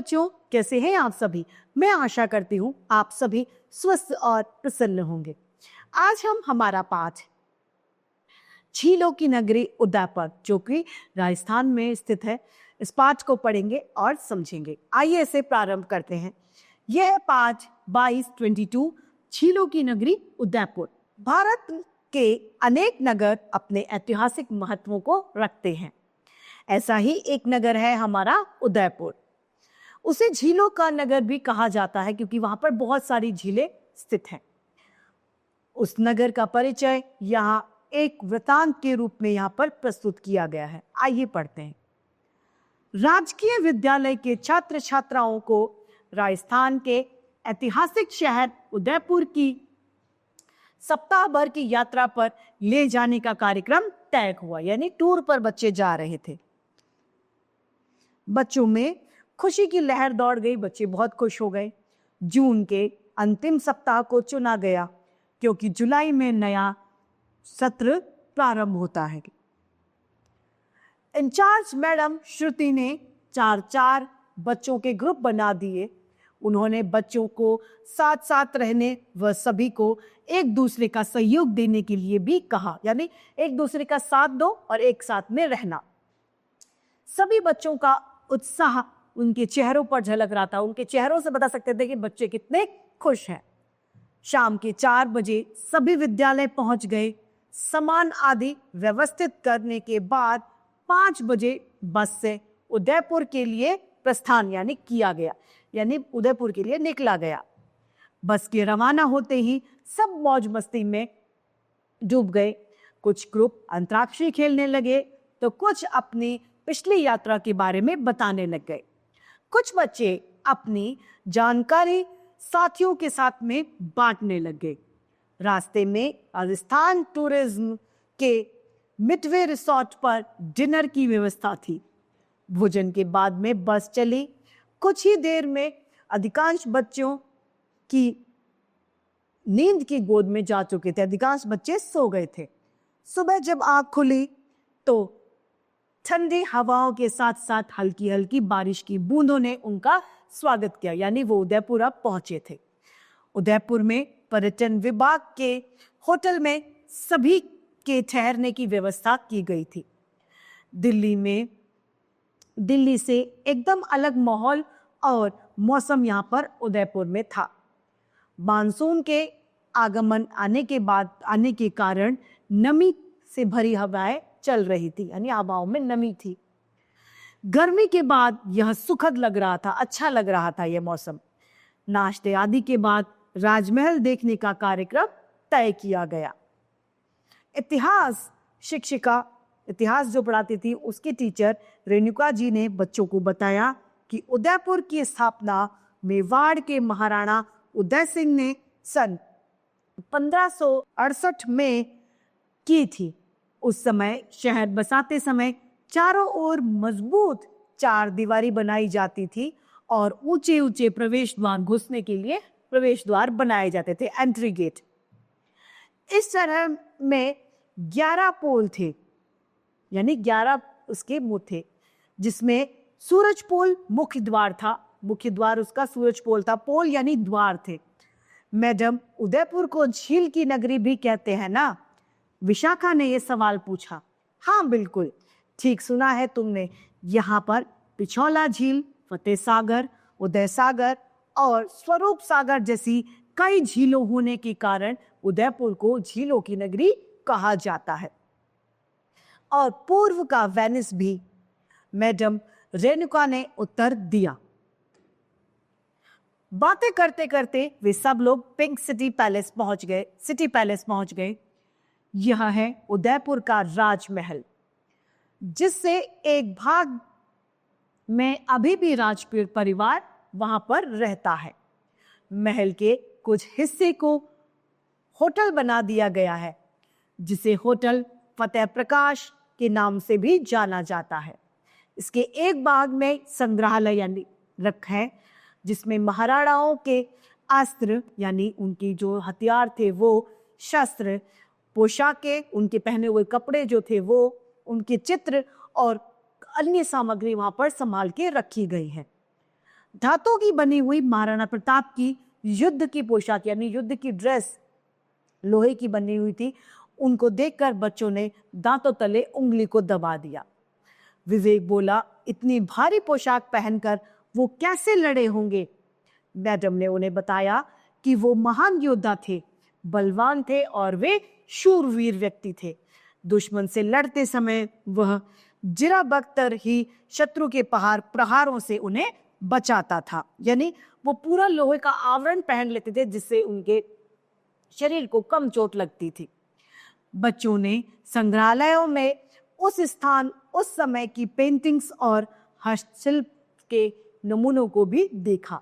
बच्चों, कैसे हैं आप सभी? मैं आशा करती हूँ आप सभी स्वस्थ और प्रसन्न होंगे। आज हम हमारा पाठ झीलों की नगरी उदयपुर, जो कि राजस्थान में स्थित है, इस पाठ को पढ़ेंगे और समझेंगे। आइए इसे प्रारंभ करते हैं। यह पाठ 22 झीलों की नगरी उदयपुर। भारत के अनेक नगर अपने ऐतिहासिक महत्वों को रखते हैं। ऐसा ही एक नगर है हमारा उदयपुर। उसे झीलों का नगर भी कहा जाता है क्योंकि वहां पर बहुत सारी झीलें स्थित हैं। उस नगर का परिचय यहाँ एक वृतांत के रूप में यहाँ पर प्रस्तुत किया गया है। आइए पढ़ते हैं। राजकीय विद्यालय के छात्र छात्राओं को राजस्थान के ऐतिहासिक शहर उदयपुर की सप्ताह भर की यात्रा पर ले जाने का कार्यक्रम तय हुआ, यानी टूर पर बच्चे जा रहे थे। बच्चों में खुशी की लहर दौड़ गई, बच्चे बहुत खुश हो गए। जून के अंतिम सप्ताह को चुना गया क्योंकि जुलाई में नया सत्र प्रारंभ होता है। इंचार्ज मैडम श्रुति ने 4-4 बच्चों के ग्रुप बना दिए। उन्होंने बच्चों को साथ साथ रहने व सभी को एक दूसरे का सहयोग देने के लिए भी कहा, यानी एक दूसरे का साथ दो और एक साथ में रहना। सभी बच्चों का उत्साह उनके चेहरों पर झलक रहा था। उनके चेहरों से बता सकते थे कि बच्चे कितने खुश हैं। शाम के 4 बजे सभी विद्यालय पहुंच गए। सामान आदि व्यवस्थित करने के बाद 5 बजे बस से उदयपुर के लिए प्रस्थान यानी किया गया, यानी उदयपुर के लिए निकला गया। बस के रवाना होते ही सब मौज मस्ती में डूब गए। कुछ ग्रुप अंतराक्षरी खेलने लगे तो कुछ अपनी पिछली यात्रा के बारे में बताने लग गए। कुछ बच्चे अपनी जानकारी साथियों के साथ में बांटने लग गए। रास्ते में राजस्थान टूरिज्म के मिडवे रिसोर्ट पर डिनर की व्यवस्था थी। भोजन के बाद में बस चली। कुछ ही देर में अधिकांश बच्चों की नींद की गोद में जा चुके थे। अधिकांश बच्चे सो गए थे। सुबह जब आंख खुली तो ठंडी हवाओं के साथ साथ हल्की हल्की बारिश की बूंदों ने उनका स्वागत किया, यानी वो उदयपुर अब पहुंचे थे। उदयपुर में पर्यटन विभाग के होटल में सभी के ठहरने की व्यवस्था की गई थी। दिल्ली से एकदम अलग माहौल और मौसम यहाँ पर उदयपुर में था। मानसून के आगमन आने के कारण नमी से भरी हवाएं चल रही थी, यानी हवाओं में नमी थी। गर्मी के बाद यह सुखद लग रहा था, अच्छा लग रहा था यह मौसम। नाश्ते आदि के बाद राजमहल देखने का कार्यक्रम तय किया गया। इतिहास जो पढ़ाती थी उसकी टीचर रेणुका जी ने बच्चों को बताया कि उदयपुर की स्थापना मेवाड़ के महाराणा उदय सिंह ने सन 1568 में की थी। उस समय शहर बसाते समय चारों ओर मजबूत 4 दीवारी बनाई जाती थी और ऊंचे ऊंचे प्रवेश द्वार, घुसने के लिए प्रवेश द्वार बनाए जाते थे, एंट्री गेट। इस तरह में 11 पोल थे, यानी 11 उसके मुंह थे, जिसमें सूरज पोल मुख्य द्वार था। मुख्य द्वार उसका सूरज पोल था। पोल यानी द्वार थे। मैडम, उदयपुर को झील की नगरी भी कहते हैं ना? विशाखा ने यह सवाल पूछा। हाँ बिल्कुल ठीक सुना है तुमने। यहाँ पर पिछौला झील, फतेह सागर, उदय सागर और स्वरूप सागर जैसी कई झीलों होने के कारण उदयपुर को झीलों की नगरी कहा जाता है। और पूर्व का वेनिस भी, मैडम रेणुका ने उत्तर दिया। बातें करते करते वे सब लोग पिंक सिटी पैलेस पहुंच गए। यह है उदयपुर का राजमहल, जिससे एक भाग में अभी भी राजपूत परिवार वहां पर रहता है। महल के कुछ हिस्से को होटल बना दिया गया है, जिसे होटल फतेह प्रकाश के नाम से भी जाना जाता है। इसके एक भाग में संग्रहालय यानी रखा है, जिसमें महाराणाओं के अस्त्र यानी उनकी जो हथियार थे, वो शस्त्र, पोशाकें, उनके पहने हुए कपड़े जो थे वो, उनके चित्र और अन्य सामग्री वहां पर संभाल के रखी गई है। धातु की बनी हुई महाराणा प्रताप की युद्ध की पोशाक यानी युद्ध की ड्रेस लोहे की बनी हुई थी। उनको देखकर बच्चों ने दांतों तले उंगली को दबा दिया। विवेक बोला, इतनी भारी पोशाक पहनकर वो कैसे लड़े होंगे? मैडम ने उन्हें बताया कि वो महान योद्धा थे, बलवान थे और वे शूरवीर व्यक्ति थे। दुश्मन से लड़ते समय वह जिरा बख्तर ही शत्रु के प्रहारों से उन्हें बचाता था। यानी वो पूरा लोहे का आवरण पहन लेते थे जिससे उनके शरीर को कम चोट लगती थी। बच्चों ने संग्रहालयों में उस स्थान, उस समय की पेंटिंग्स और हस्तशिल्प के नमूनों को भी देखा।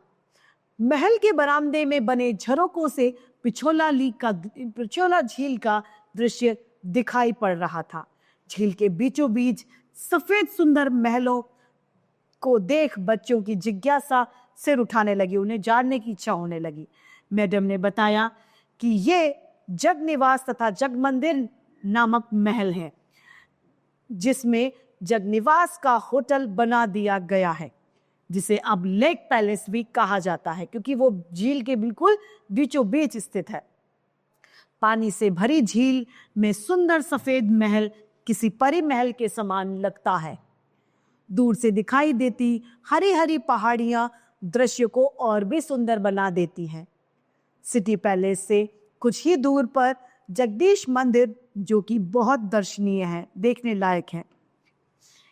महल के बरामदे में बने झरोकों से पिछोला झील का दृश्य दिखाई पड़ रहा था। झील के बीचों बीच सफेद सुंदर महलों को देख बच्चों की जिज्ञासा सिर उठाने लगी, उन्हें जानने की इच्छा होने लगी। मैडम ने बताया कि ये जगनिवास तथा जगमंदिर नामक महल है, जिसमें जगनिवास का होटल बना दिया गया है, जिसे अब लेक पैलेस भी कहा जाता है, क्योंकि वो झील के बिल्कुल बीचों बीच स्थित है। पानी से भरी झील में सुंदर सफेद महल किसी परी महल के समान लगता है। दूर से दिखाई देती हरी हरी पहाड़ियां दृश्य को और भी सुंदर बना देती हैं। सिटी पैलेस से कुछ ही दूर पर जगदीश मंदिर, जो कि बहुत दर्शनीय है, देखने लायक है।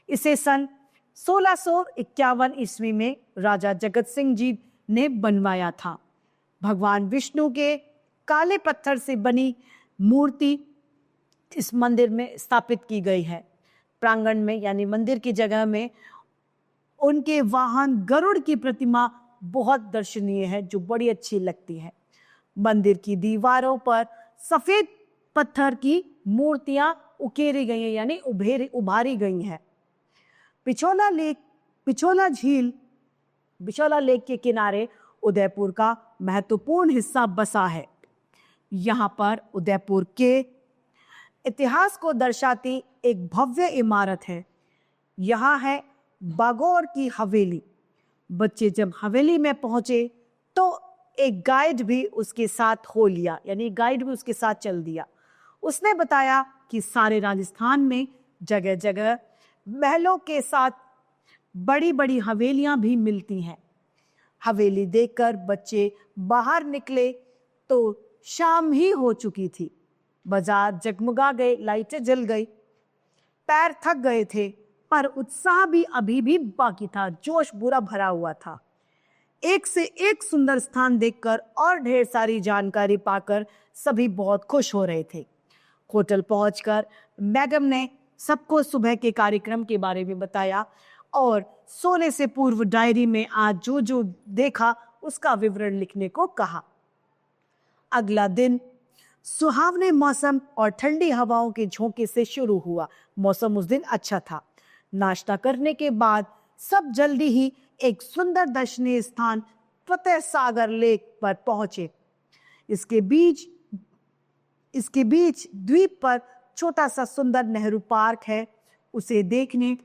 इसे सन 1651 ईस्वी में राजा जगत सिंह जी ने बनवाया था। भगवान विष्णु के काले पत्थर से बनी मूर्ति इस मंदिर में स्थापित की गई है। प्रांगण में यानी मंदिर की जगह में उनके वाहन गरुड़ की प्रतिमा बहुत दर्शनीय है, जो बड़ी अच्छी लगती है। मंदिर की दीवारों पर सफेद पत्थर की मूर्तियां उकेरी गई हैं, यानी उभारी गई हैं। पिछोला लेक के किनारे उदयपुर का महत्वपूर्ण हिस्सा बसा है। यहाँ पर उदयपुर के इतिहास को दर्शाती एक भव्य इमारत है। यहाँ है बागौर की हवेली। बच्चे जब हवेली में पहुंचे तो एक गाइड भी उसके साथ हो लिया, यानी गाइड भी उसके साथ चल दिया। उसने बताया कि सारे राजस्थान में जगह जगह महलों के साथ बड़ी बड़ी हवेलियां भी मिलती हैं। हवेली देखकर बच्चे बाहर निकले तो शाम ही हो चुकी थी। बाजार जगमगा गए, लाइटें जल गई, पैर थक गए थे, पर उत्साह भी अभी भी बाकी था, जोश पूरा भरा हुआ था। एक से एक सुंदर स्थान देखकर और ढेर सारी जानकारी पाकर सभी बहुत खुश हो रहे थे। होटल पहुंचकर मैडम ने सबको सुबह के कार्यक्रम के बारे में बताया और सोने से पूर्व डायरी में आज जो जो देखा उसका विवरण लिखने को कहा। अगला दिन सुहावने मौसम और ठंडी हवाओं के झोंके से शुरू हुआ। मौसम उस दिन अच्छा था। नाश्ता करने के बाद सब जल्दी ही एक सुंदर दर्शनीय स्थान फतेह सागर लेक पर पहुंचे। इसके बीच द्वीप पर छोटा सा सुंदर नेहरू पार्क है। उसे देखने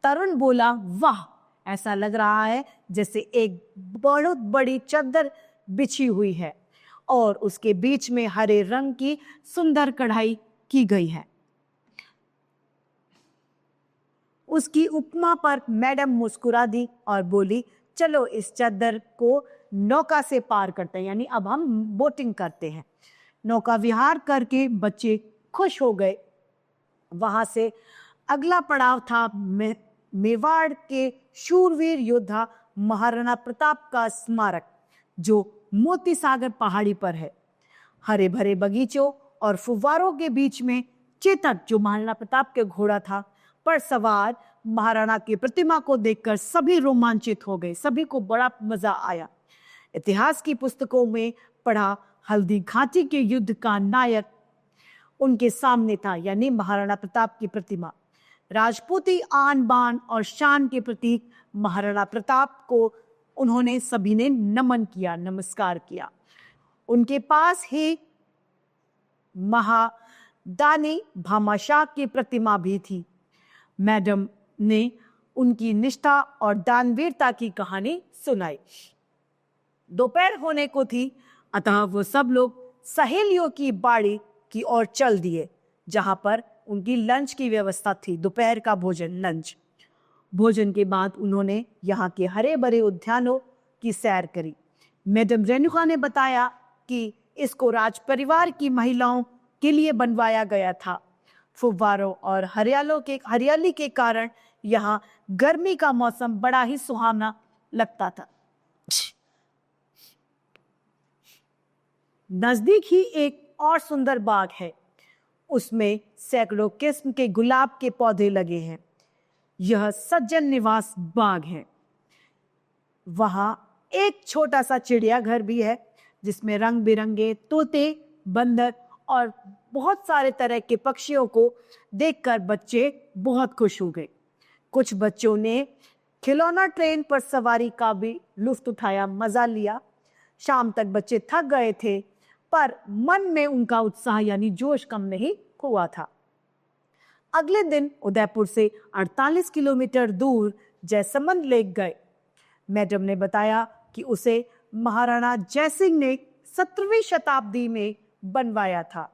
तरुण बोला, वाह, ऐसा लग रहा है जैसे एक बहुत बड़ी चादर बिछी हुई है और उसके बीच में हरे रंग की सुंदर कढ़ाई की गई है। उसकी उपमा पर मैडम मुस्कुरा दी और बोली, चलो इस चादर को नौका से पार करते हैं, यानी अब हम बोटिंग करते हैं। नौका विहार करके बच्चे खुश हो गए। वहां से अगला पड़ाव था मेवाड़ के शूरवीर योद्धा महाराणा प्रताप का स्मारक, जो मोती सागर पहाड़ी पर है। हरे भरे बगीचों और फुव्वारों के बीच में चेतक, जो महाराणा प्रताप के घोड़ा था, पर सवार महाराणा की प्रतिमा को देखकर सभी रोमांचित हो गए। सभी को बड़ा मजा आया। इतिहास की पुस्तकों में पढ़ा हल्दी घाटी के युद्ध का नायक उनके सामने था, यानी महाराणा प्रताप की प्रतिमा। राजपूती आन बान और शान के प्रतीक महाराणा प्रताप को उन्होंने सभी ने नमन किया, नमस्कार किया। उनके पास ही महादानी भामाशाह की प्रतिमा भी थी। मैडम ने उनकी निष्ठा और दानवीरता की कहानी सुनाई। दोपहर होने को थी, अतः वो सब लोग सहेलियों की बाड़ी की ओर चल दिए, जहां पर उनकी लंच की व्यवस्था थी, दोपहर का भोजन, लंच। भोजन के बाद उन्होंने यहाँ के हरे भरे उद्यानों की सैर करी। मैडम रेणुका ने बताया कि इसको राज परिवार की महिलाओं के लिए बनवाया गया था। फुव्वारों और हरियाली के कारण यहाँ गर्मी का मौसम बड़ा ही सुहावना लगता था। नजदीक ही एक और सुंदर बाग है, उसमें सैकड़ों किस्म के गुलाब के पौधे लगे हैं। यह सज्जन निवास बाग है। वहां एक छोटा सा चिड़ियाघर भी है, जिसमें रंग बिरंगे तोते, बंदर और बहुत सारे तरह के पक्षियों को देखकर बच्चे बहुत खुश हो गए। कुछ बच्चों ने खिलौना ट्रेन पर सवारी का भी लुत्फ उठाया, मजा लिया। शाम तक बच्चे थक गए थे, पर मन में उनका उत्साह यानी जोश कम नहीं हुआ था। अगले दिन उदयपुर से 48 किलोमीटर दूर जयसमंद लेक गए। मैडम ने बताया कि उसे महाराणा जयसिंह ने 17वीं शताब्दी में बनवाया था।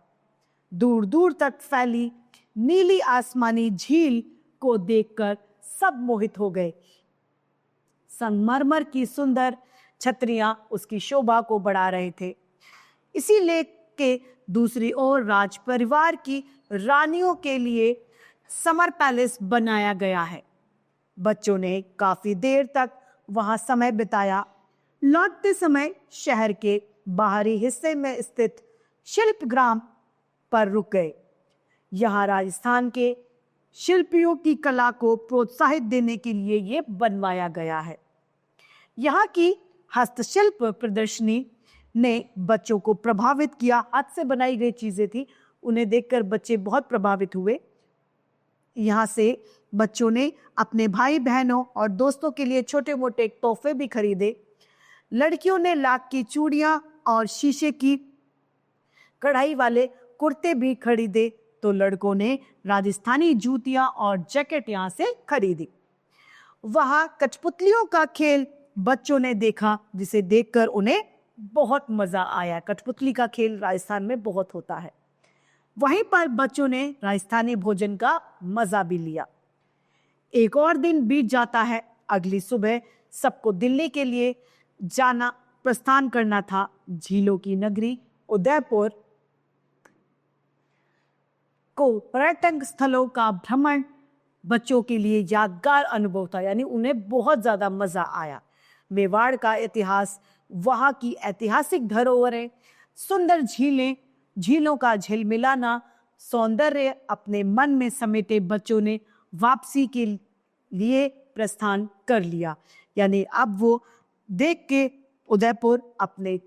दूर दूर तक फैली नीली आसमानी झील को देखकर सब मोहित हो गए। संगमरमर की सुंदर छतरियां उसकी शोभा को बढ़ा रहे थे। इसी लेक के दूसरी ओर राज परिवार की रानियों के लिए समर पैलेस बनाया गया है। बच्चों ने काफी देर तक वहां समय बिताया। लौटते समय शहर के बाहरी हिस्से में स्थित शिल्पग्राम पर रुक गए। यहाँ राजस्थान के शिल्पियों की कला को प्रोत्साहित देने के लिए ये बनवाया गया है। यहाँ की हस्तशिल्प प्रदर्शनी ने बच्चों को प्रभावित किया। हाथ से बनाई गई चीजें थी, उन्हें देखकर बच्चे बहुत प्रभावित हुए। यहाँ से बच्चों ने अपने भाई बहनों और दोस्तों के लिए छोटे मोटे तोहफे भी खरीदे। लड़कियों ने लाख की चूड़ियां और शीशे की कढ़ाई वाले कुर्ते भी खरीदे, तो लड़कों ने राजस्थानी जूतियां और जैकेट यहाँ से खरीदी। वहां कठपुतलियों का खेल बच्चों ने देखा, जिसे देखकर उन्हें बहुत मजा आया। कठपुतली का खेल राजस्थान में बहुत होता है। वहीं पर बच्चों ने राजस्थानी भोजन का मजा भी लिया। एक और दिन बीत जाता है। अगली सुबह सबको दिल्ली के लिए जाना, प्रस्थान करना था। झीलों की नगरी उदयपुर को पर्यटन स्थलों का भ्रमण बच्चों के लिए यादगार अनुभव था, यानी उन्हें बहुत ज्यादा मजा आया। मेवाड़ का इतिहास, वहां की ऐतिहासिक धरोहरें, सुंदर झीलें, झीलों का झिलमिलाना सौंदर्य अपने मन में समेटे बच्चों ने वापसी के लिए प्रस्थान कर लिया। यानी अब वो देख के उदयपुर अपने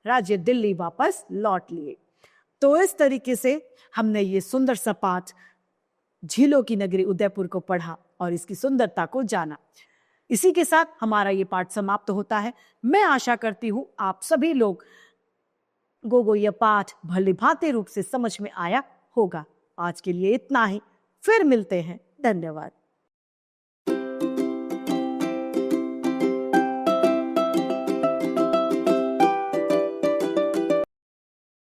राज्य दिल्ली वापस लौट लिए। तो इस तरीके से हमने ये सुंदर सा पाठ झीलों की नगरी उदयपुर को पढ़ा और इसकी सुंदरता को जाना। इसी के साथ हमारा ये पाठ समाप्त होता है। मैं आशा करती हूं आप सभी लोगों को यह पाठ भली भांति रूप से समझ में आया होगा। आज के लिए इतना ही, फिर मिलते हैं। धन्यवाद।